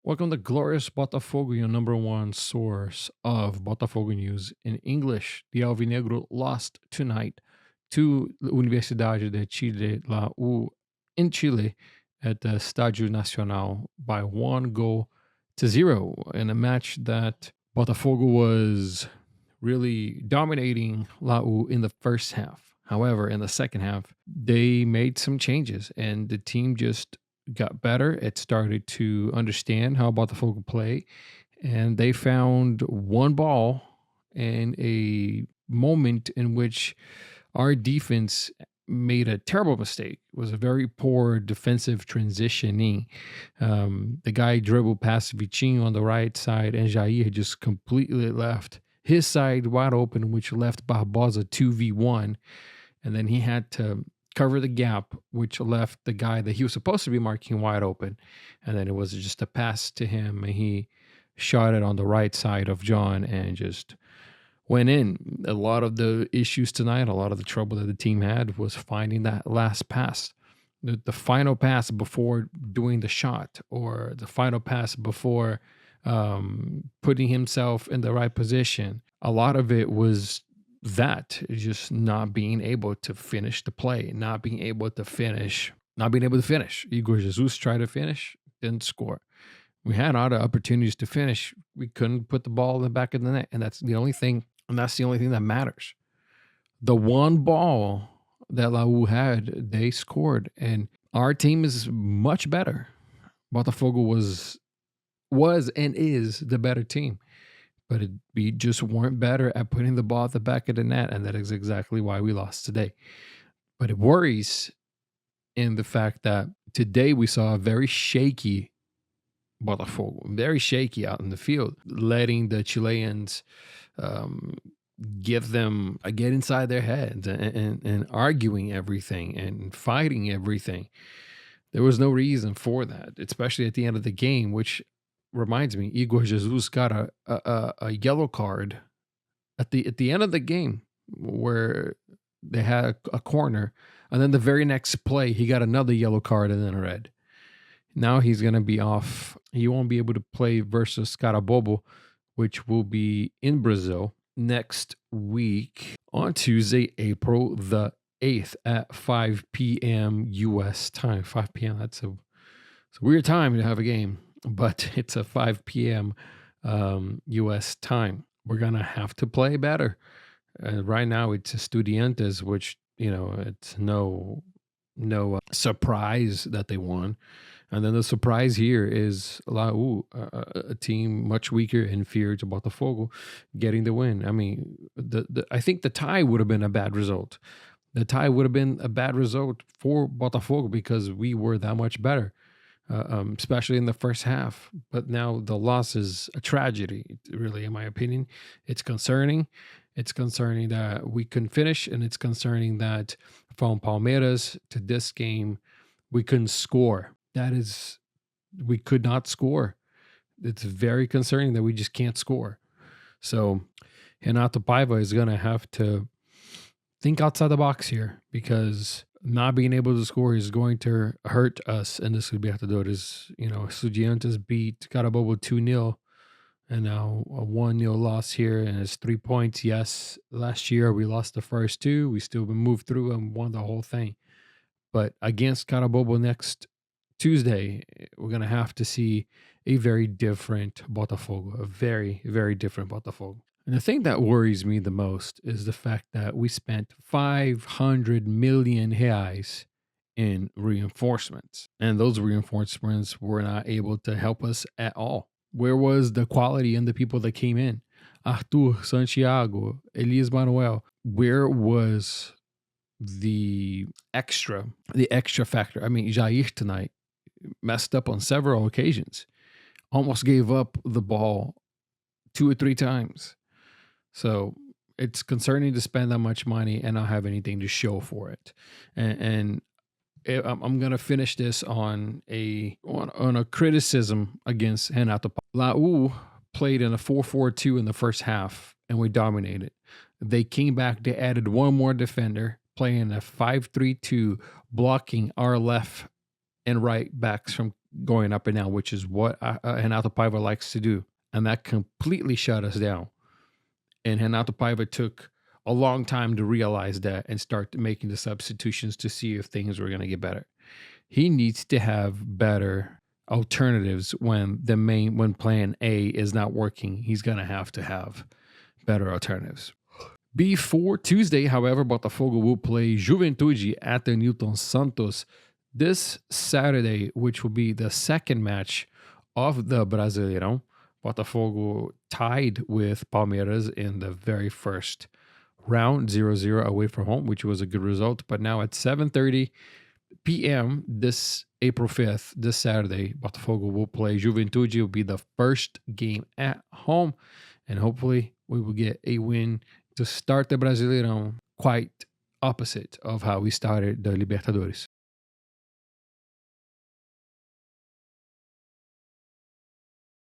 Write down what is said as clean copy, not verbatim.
Welcome to Glorious Botafogo, your number one source of Botafogo news in English. The Alvinegro lost tonight to Universidade de Chile, in Chile, at the Estádio Nacional by 1-0 in a match that Botafogo was really dominating U in the first half. However, in the second half, they made some changes and the team just got better. It started to understand how Botafogo play, and they found one ball and a moment in which our defense made a terrible mistake. It was a very poor defensive transitioning. The guy dribbled past Vitinho on the right side, and Jair had just completely left his side wide open, which left Barbosa 2v1. And then he had to cover the gap, which left the guy that he was supposed to be marking wide open. And then it was just a pass to him, and he shot it on the right side of John and just went in. A lot of the issues tonight, a lot of the trouble that the team had was finding that last pass, the final pass before doing the shot, or the final pass before putting himself in the right position. A lot of it was that just not being able to finish the play, not being able to finish. Igor Jesus tried to finish, didn't score. We had other opportunities to finish. We couldn't put the ball in the back of the net, and that's the only thing that matters. The one ball that Lau had, they scored, and our team is much better. Botafogo was and is the better team, but we just weren't better at putting the ball at the back of the net, and that is exactly why we lost today. But it worries in the fact that today we saw a very shaky Botafogo, very shaky out in the field, letting the Chileans get inside their heads and arguing everything and fighting everything. There was no reason for that, especially at the end of the game, which reminds me, Igor Jesus got a yellow card at the end of the game where they had a corner, and then the very next play he got another yellow card and then a red. Now he's going to be off. He won't be able to play versus Carabobo, which will be in Brazil next week on Tuesday, April the 8th at 5 p.m. U.S. time. 5 p.m. It's a weird time to have a game, but it's a 5 p.m. U.S. time. We're going to have to play better. Right now, it's Estudiantes, which, it's no surprise that they won. And then the surprise here is Lau, a team much weaker, inferior to Botafogo, getting the win. I mean, I think the tie would have been a bad result. The tie would have been a bad result for Botafogo because we were that much better, especially in the first half. But now the loss is a tragedy, really, in my opinion. It's concerning. It's concerning that we couldn't finish, and it's concerning that from Palmeiras to this game, we couldn't score. We could not score. It's very concerning that we just can't score. So Renato Paiva is going to have to think outside the box here, because not being able to score is going to hurt us in this Libertadores. Estudiantes beat Carabobo 2-0, and now a 1-0 loss here, and it's 3 points. Yes, last year we lost the first two. We still moved through and won the whole thing. But against Carabobo next Tuesday, we're going to have to see a very different Botafogo, a very, very different Botafogo. And the thing that worries me the most is the fact that we spent 500 million reais in reinforcements, and those reinforcements were not able to help us at all. Where was the quality in the people that came in? Arthur, Santiago, Elias Manuel. Where was the extra factor? I mean, Jair tonight messed up on several occasions, almost gave up the ball 2 or 3 times. So it's concerning to spend that much money and not have anything to show for it. And I'm going to finish this on a criticism against Renato. Lau played in a 4-4-2 in the first half, and we dominated. They came back, they added one more defender, playing a 5-3-2, blocking our left and right backs from going up and down, which is what Renato Paiva likes to do. And that completely shut us down. And Renato Paiva took a long time to realize that and start making the substitutions to see if things were going to get better. He needs to have better alternatives when plan A is not working. He's going to have better alternatives. Before Tuesday, however, Botafogo will play Juventude at the Newton Santos this Saturday, which will be the second match of the Brasileirão. Botafogo tied with Palmeiras in the very first round, 0-0 away from home, which was a good result. But now at 7:30 p.m. this April 5th, this Saturday, Botafogo will play Juventude. It will be the first game at home, and hopefully we will get a win to start the Brasileirão, quite opposite of how we started the Libertadores.